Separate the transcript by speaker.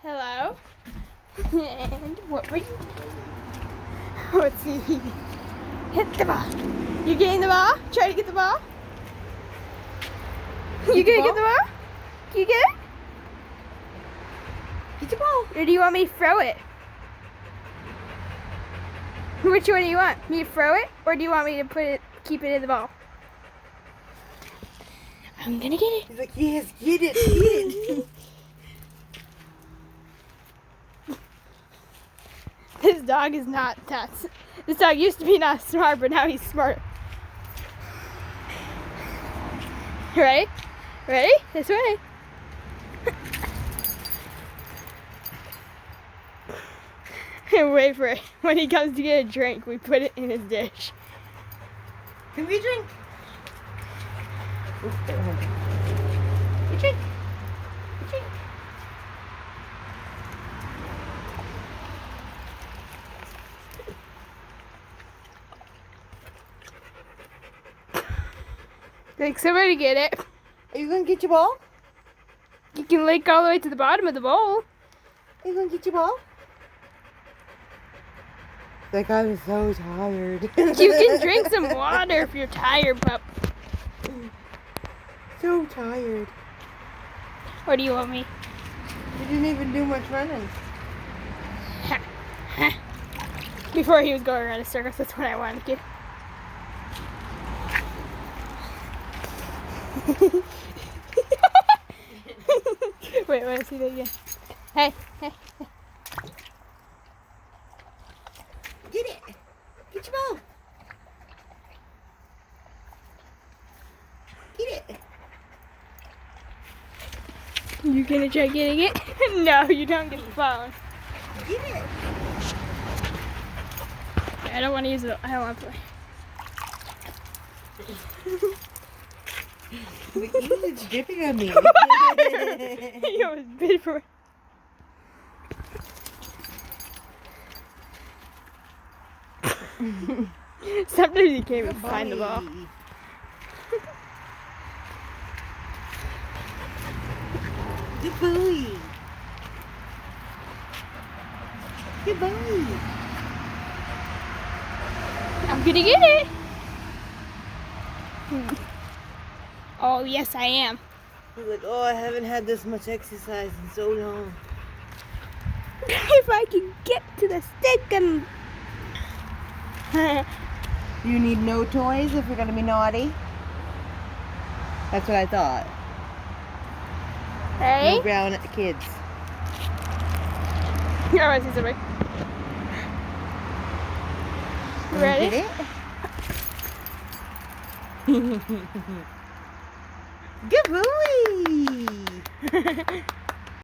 Speaker 1: Hello. And what were you? Let's see. Hit the ball. You getting the ball? Try to get the ball. You gonna get the ball? Can you get it?
Speaker 2: Get the ball.
Speaker 1: Or do you want me to throw it? Which one do you want? Me to throw it? Or do you want me to keep it in the ball? I'm gonna get it.
Speaker 2: He's like, yes, get it, get it.
Speaker 1: This dog is not that. This dog used to be not smart, but now he's smart. Ready? Ready? This way. And wait for it. When he comes to get a drink, we put it in his dish.
Speaker 2: Can we drink?
Speaker 1: You drink. You drink. Like, somebody get it.
Speaker 2: Are you gonna get your ball?
Speaker 1: You can lick all the way to the bottom of the bowl.
Speaker 2: Are you gonna get your ball? Like, I'm so tired.
Speaker 1: You can drink some water if you're tired, pup.
Speaker 2: So tired.
Speaker 1: What do you want me?
Speaker 2: You didn't even do much running.
Speaker 1: Before he was going around in circles, that's what I wanted to get. Wait, let's see that again. Hey, hey, hey.
Speaker 2: Get it. Get your ball. Get it.
Speaker 1: You gonna try getting it? No, you don't get the phone.
Speaker 2: Get it.
Speaker 1: I don't want to use it. I don't want to play.
Speaker 2: Look, it's dripping on me.
Speaker 1: He almost bit for it. Sometimes you can't even find the ball.
Speaker 2: Good boy. Good boy.
Speaker 1: I'm gonna get it. Oh, yes, I am.
Speaker 2: He's like, oh, I haven't had this much exercise in so long.
Speaker 1: If I can get to the stick and...
Speaker 2: You need no toys if you're gonna be naughty. That's what I thought.
Speaker 1: Hey?
Speaker 2: No brown kids.
Speaker 1: I want to see somebody. Ready?
Speaker 2: Good boy.